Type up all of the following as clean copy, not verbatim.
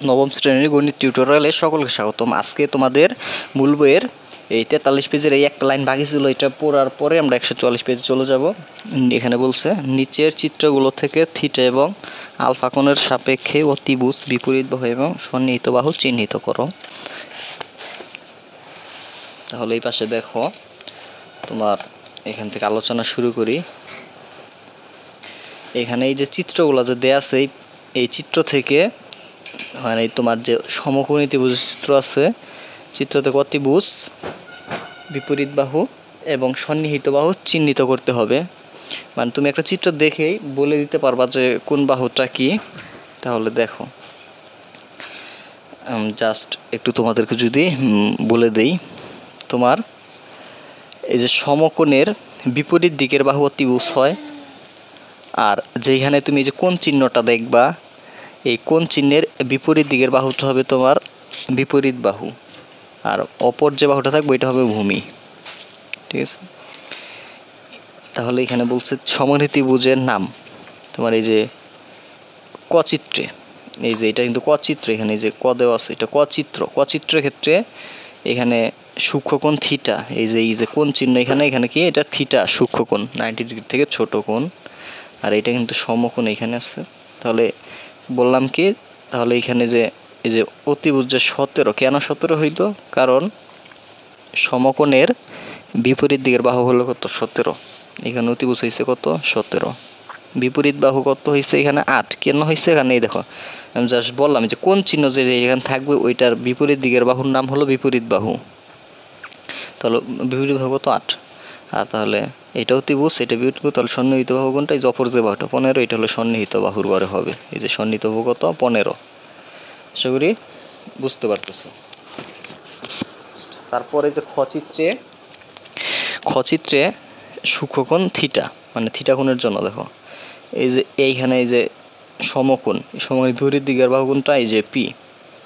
নবম শ্রেণীর গণিত টিউটোরিয়ালে সকলকে স্বাগতম। আজকে তোমাদের মূল বইয়ের এই 43 পেজের এই একটা লাইন বাকি ছিল, এটা পড়ার পরে আমরা 144 পেজে চলে যাব। এখানে বলছে নিচের চিত্রগুলো থেকে থিটা এবং আলফা কোণের সাপেক্ষে অতিভুজ, বিপরীত বাহু এবং সন্নিহিত বাহু চিহ্নিত করো। তাহলে এই পাশে দেখো, তোমার এখান থেকে আলোচনা শুরু করি। এখানে এই যে চিত্রগুলো যে দেয়া আছে, এই চিত্র থেকে মানে তোমার যে সমকোণী ত্রিভুজ চিত্র আছে, চিত্র থেকে অতিভুজ, বিপরীত বাহু এবং সন্নিহিত বাহু চিহ্নিত করতে হবে। মানে তুমি একটা চিত্র দেখেই বলে দিতে পারবা যে কোন বাহুটা কি। তাহলে দেখো, জাস্ট একটু তোমাদেরকে যদি বলে দেই, তোমার এই যে সমকোণের বিপরীত দিকের বাহু অতিভুজ হয়, আর যেখানে তুমি এই যে কোণ চিহ্নটা দেখবা, এই কোণ চিহ্নের বিপরীত দিকের বাহুটা হবে তোমার বিপরীত বাহু, আর অপর যে বাহুটা থাকবে এটা হবে ভূমি। ঠিক আছে, তাহলে এখানে বলছে সমকোণী ত্রিভুজের নাম তোমার এই যে কচিত্রে, এই যে এটা কিন্তু কচিত্র, এখানে এই যে ক দেওয়া আছে, এটা কচিত্রের ক্ষেত্রে এখানে সূক্ষ্মকোণ থিটা, এই যে কোণ চিহ্ন এখানে কি, এটা থিটা সূক্ষ্মকোণ, 90 ডিগ্রি থেকে ছোট কোণ, আর এটা কিন্তু সমকোণ এখানে আছে। তাহলে বললাম কি, তাহলে এখানে যে এই যে অতিভুজ যে 17, কেন 17 হইল? কারণ সমকোণের বিপরীত দিকের বাহু হলো কত? 17। এখানে অতিভুজ হয়েছে কত? 17। বিপরীত বাহু কত হয়েছে? এখানে 8। কেন হয়েছে? এখানে এই দেখো, আমি জাস্ট বললাম যে কোন চিহ্ন যে এখানে থাকবে ওইটার বিপরীত দিকের বাহুর নাম হলো বিপরীত বাহু। তাহলে বিপরীত বাহু কত? 8। আর তাহলে এটা অতিভুজ, এটা বিপরীত বাহু, তাহলে সন্নিহিত বাহু কোনটা? এই যে অপর যে বাহুটা 15, এটা হলো সন্নিহিত বাহুর ঘরে হবে। এই যে সন্নিহিত বাহু কত? 15। আশা করি বুঝতে পারতেছো। তারপরে যে খচিত্রে সূক্ষ্মকোণ থিটা, মানে থিটা কোণের জন্য দেখো এই যে এইখানে এই যে সমকোণ, সমকোণের বিপরীত দিকের বাহু কোণটা এই যে পি,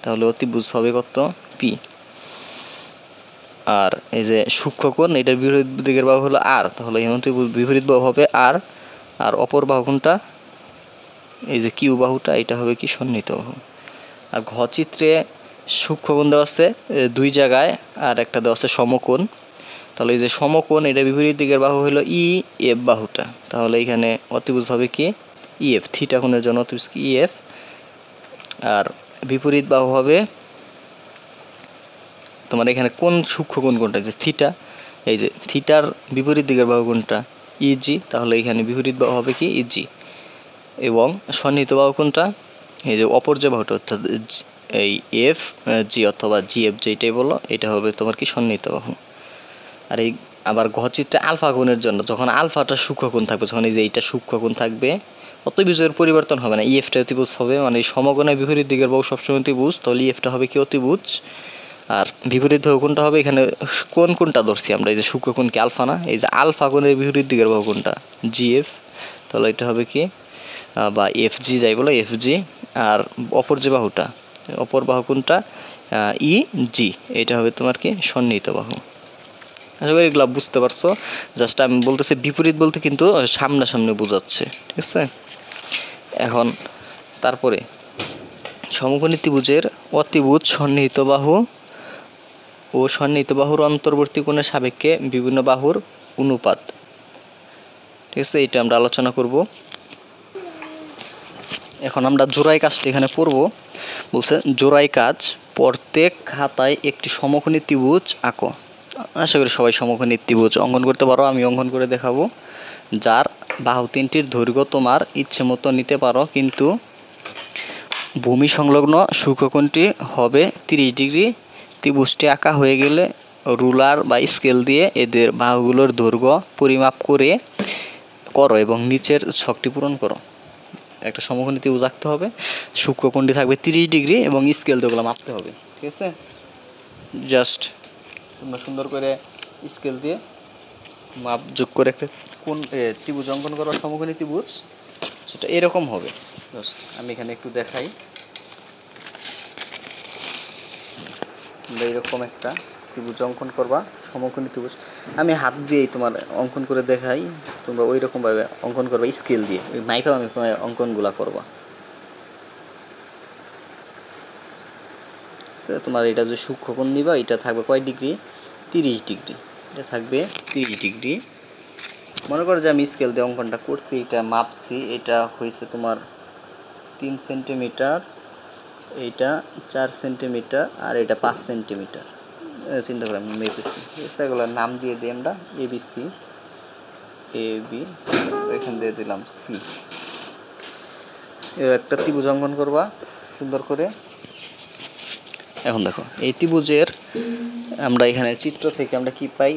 তাহলে অতিভুজ হবে কত? পি। আর এই যে সূক্ষ্মকোণ, এটার বিপরীত দিকের বাহু হলো আর, তাহলে এখানে বিপরীত বাহু হবে আর, আর অপর বাহু কোণটা এই যে কিউ বাহুটা, এটা হবে কি? সন্নিহিত বাহু। আর ঘচিত্রে সূক্ষ্মকোণ দেওয়া আছে 2 জায়গায়, আর একটা দেওয়া আছে সমকোণ। তাহলে এই যে সমকোণ, এটা বিপরীত দিকের বাহু হলো ই এফ বাহুটা, তাহলে এখানে অতিভুজ হবে কি? ইএফ, থিটা কোণের জন্য অতিভুজ কি? ইএফ। আর বিপরীত বাহু হবে তোমার এখানে কোন সূক্ষ্মকোণ কোনটা? যে থিটা, এই যে থিটার বিপরীত দিকের বাহু কোনটা? ইজি, তাহলে এখানে বিপরীত বাহু হবে কি? ইজি। এবং সন্নিহিত বাহু কোনটা? এই যে অপর যে বাহুটা, অর্থাৎ এই এফ জি অথবা জিএফ যেটাই বলো, এটা হবে তোমার কি? সন্নিহিত বাহু। আর এই আবার ঘচিত্রে আলফা কোণের জন্য, যখন আলফাটা সূক্ষ্মকোণ থাকবে, যখন এই যে এইটা সূক্ষ্মকোণ থাকবে, অতিভুজের পরিবর্তন হবে না, ইএফটা অতিভুজ হবে। মানে সমকোণের বিপরীত দিকের বাহু সবসময় অতিভুজ, তাহলে ইএফটা হবে কি? অতিভুজ। আর বিপরীত বাহু কোনটা হবে? এখানে কোনটা ধরছি আমরা? এই যে সূক্ষ্মকোণ কি আলফা না? এই যে আলফা কোণের বিপরীত দিকের বাহু কোনটা? জিএফ, তাহলে এটা হবে কি? বা এফ জি যাই বলো, এফ জি। আর অপর যে বাহুটা, অপর বাহু কোনটা? ই জি, এটা হবে তোমার কি? সন্নিহিত বাহু। আশা করি এগুলো বুঝতে পারছো। জাস্ট আমি বলতেছি বিপরীত বলতে কিন্তু সামনাসামনি বোঝাচ্ছে। ঠিক আছে, এখন তারপরে সমকোণী ত্রিভুজের অতিভুজ, সন্নিহিত বাহু ও সন্নিহিত বাহুর অন্তর্বর্তী কোণের সাপেক্ষে বিভিন্ন বাহুর অনুপাত। ঠিক আছে, এটা আমরা আলোচনা করব। এখন আমরা জোড়াই কাজটা এখানে পড়ব। বলছে জোড়াই কাজ, প্রত্যেক খাতায় একটি সমকোণী ত্রিভুজ আঁকো। আশা করি সবাই সমকোণী ত্রিভুজ অঙ্কন করতে পারো, আমি অঙ্কন করে দেখাবো। যার বাহু তিনটির দৈর্ঘ্য তোমার ইচ্ছে মতো নিতে পারো, কিন্তু ভূমি সংলগ্ন সূক্ষ্মকোণটি হবে 30 ডিগ্রি। ত্রিভুজটি আঁকা হয়ে গেলে রুলার বা স্কেল দিয়ে এদের বাহুগুলোর দৈর্ঘ্য পরিমাপ করো এবং নিচের ছকটি পূরণ করো। একটা সমকোণী ত্রিভুজ আঁকতে হবে, সূক্ষ্মকোণটি থাকবে 30 ডিগ্রি এবং স্কেল দিয়ে ওগুলো মাপতে হবে। ঠিক আছে, জাস্ট তোমরা সুন্দর করে স্কেল দিয়ে মাপ যোগ করে একটা কোন ত্রিভুজ অঙ্কন করো, সমকোণী ত্রিভুজ, সেটা এরকম হবে। জাস্ট আমি এখানে একটু দেখাই। তোমরা এরকম একটা ত্রিভুজ অঙ্কন করবা, সমকোণী ত্রিভুজ। আমি হাত দিয়েই তোমার অঙ্কন করে দেখাই, তোমরা ওই রকমভাবে অঙ্কন করবা স্কেল দিয়ে, ওই মাইপে আমি অঙ্কনগুলো করবা। আছে। তোমার এটা যে সূক্ষ্মকোণ নিবা এটা থাকবে কয় ডিগ্রি, 30 ডিগ্রি, এটা থাকবে 30 ডিগ্রি। মনে করো যে আমি স্কেল দিয়ে অঙ্কনটা করছি, এটা মাপছি, এটা হয়েছে তোমার 3 সেন্টিমিটার, এইটা 4 সেন্টিমিটার, আর এটা 5 সেন্টিমিটার। চিন্তা করে আমি মেপেছি, এগুলোর নাম দিয়ে দিই আমরা এবিসি, এবি, এখান দিয়ে দিলাম সি। একটা ত্রিভুজ অঙ্কন করবা সুন্দর করে। এখন দেখো এই ত্রিভুজের আমরা এখানে চিত্র থেকে আমরা কি পাই,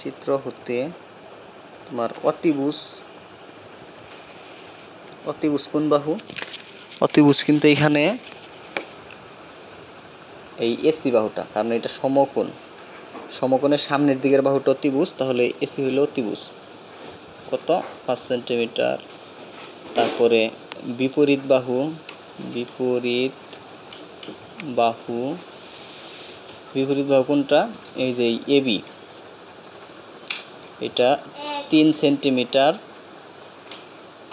চিত্র হতে তোমার অতিভুজ কোন বাহু, অতিভুজ কিন্তু এখানে এই এসি বাহুটা, কারণ এটা সমকোণের সামনের দিকের বাহুটা অতিভুজ, তাহলে এসি হলো অতিভুজ। কত, 5 সেন্টিমিটার। তারপরে বিপরীত বাহু কোনটা, এই যে এবি, এটা 3 সেন্টিমিটার।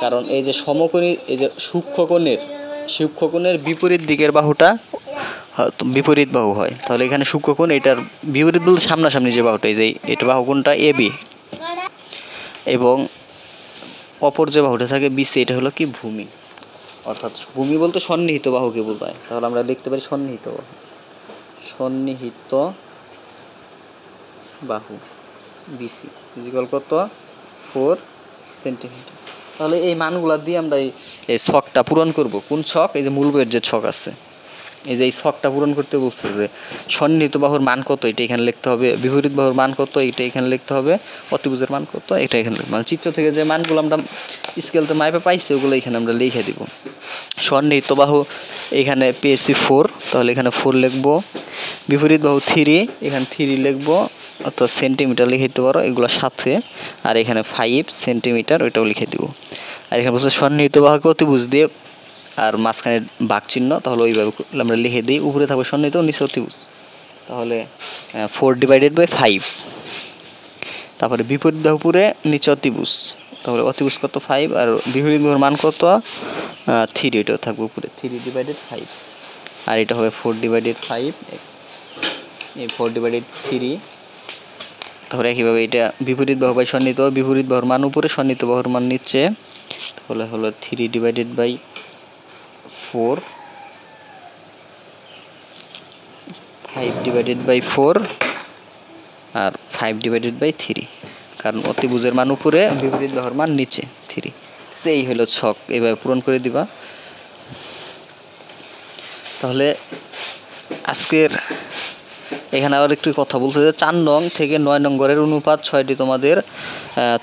কারণ এই যে সমকোণী, এই যে সূক্ষ্মকোণের বিপরীত দিকের বাহুটা বিপরীত বাহু হয়, তাহলে এখানে সূক্ষ্মকোণ, এটার বিপরীত বলতে সামনাসামনি যে বাহুটা, এই যে এটা বাহু কোনটা এবি, এবং অপর যে বাহুটা থাকে বিসি, এটা হলো কি ভূমি। অর্থাৎ ভূমি বলতে সন্নিহিত বাহুকে বোঝায়, তাহলে আমরা লিখতে পারি সন্নিহিত বাহু বিসি ইজিক্যাল কত, 4 সেন্টিমিটার। তাহলে এই মানগুলা দিয়ে আমরা এই ছকটা পূরণ করব। কোন ছক, এই যে মূল বইয়ের যে ছক আছে, এই যে এই ছকটা পূরণ করতে বলছে যে সন্নিহিত বাহুর মান কত, এটা এখানে লিখতে হবে, বিপরীত বাহুর মান কত, এটা এখানে লিখতে হবে, অতিভুজের মান কত, এটা এখানে লিখতে হবে। মানে চিত্র থেকে যে মানগুলো আমরা স্কেলতে মাইপে পাইছি ওগুলো এখানে আমরা লিখে দিব। সন্নিহিত বাহু এখানে পেয়েছি 4, তাহলে এখানে 4 লিখবো। বিপরীত বাহু 3, এখানে 3 লিখবো, অর্থাৎ সেন্টিমিটার লিখে দিতে পারো এগুলো সাথে। আর এখানে 5 সেন্টিমিটার, ওইটাও লিখে দিব। আর এখানে বলছে সন্নিহিত বাহুকে অতিভুজ দিয়ে আর মাঝখানে ভাগ চিহ্ন, তাহলে ওইভাবে আমরা লিখে দিই। উপরে থাকবে সন্নিহিত, নিচে অতিভুজ, তাহলে 4/5। তারপরে বিপরীত বাহু উপরে, নিচে অতিভুজ, তাহলে অতিভুজ কত, 5, আর বিপরীত বাহুর মান কত, 3, এটাও থাকবে উপরে 3/5, আর এটা হবে 4/5, এই 4/3। তাহলে একইভাবে এটা বিপরীত বাহু বাই সন্নিহিত, বিপরীত বাহুর মান উপরে, সন্নিহিত বাহুর মান নিচে, তাহলে হলো 3/4, 5/4, আর 5/3, কারণ অতিভুজের মান উপরে, বিপরীত বাহুর মান নিচে 3। এই হলো ছক, এইভাবে পূরণ করে দিবা। তাহলে আজকের এখানে আবার একটু কথা বলছে যে 4 নং থেকে 9 নং ঘরের অনুপাত 6টি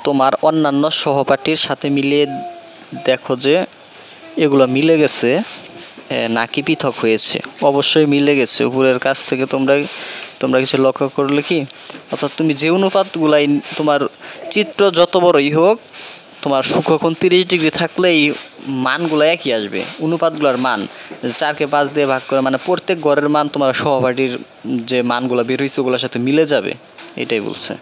তোমার অন্যান্য সহপাঠীর সাথে মিলিয়ে দেখো যে এগুলো মিলে গেছে নাকি পৃথক হয়েছে। অবশ্যই মিলে গেছে। উপরের কাছ থেকে তোমরা কিছু লক্ষ্য করলে কি, অর্থাৎ তুমি যে অনুপাতগুলাই, তোমার চিত্র যত বড়ই হোক, তোমার সূক্ষ্মকোণ 30 ডিগ্রি থাকলে এই মানগুলো একই আসবে। অনুপাতগুলোর মান 4কে 5 দিয়ে ভাগ করে, মানে প্রত্যেক ঘরের মান তোমার সহপাঠীর যে মানগুলো বের হয়েছে ওগুলোর সাথে মিলে যাবে, এটাই বলছে।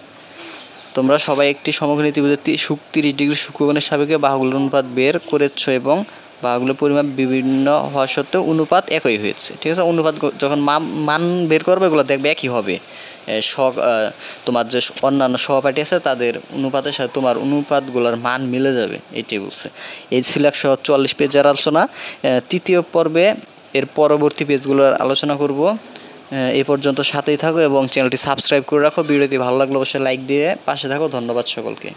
তোমরা সবাই একটি সমকোণী ত্রিভুজের 30 ডিগ্রি সূক্ষ্মকোণের সাপেক্ষে বাহুগুলোর অনুপাত বের করেছো এবং বাহুগুলোর পরিমাপ বিভিন্ন হওয়া সত্ত্বেও অনুপাত একই হয়েছে। ঠিক আছে, অনুপাত যখন মান বের করবে এগুলো দেখবে একই হবে। তোমার যে অন্যান্য সহপাঠী আছে তাদের অনুপাতের সাথে তোমার অনুপাতগুলোর মান মিলে যাবে, এটাই বলছে। এই ছিল 144 পেজের আলোচনা। তৃতীয় পর্বে এর পরবর্তী পেজগুলোর আলোচনা করব। এই পর্যন্ত সাথেই থাকো এবং চ্যানেলটি সাবস্ক্রাইব করে রাখো। ভিডিওটি ভালো লাগলে অবশ্যই লাইক দিয়ে পাশে থাকো। ধন্যবাদ সকলকে।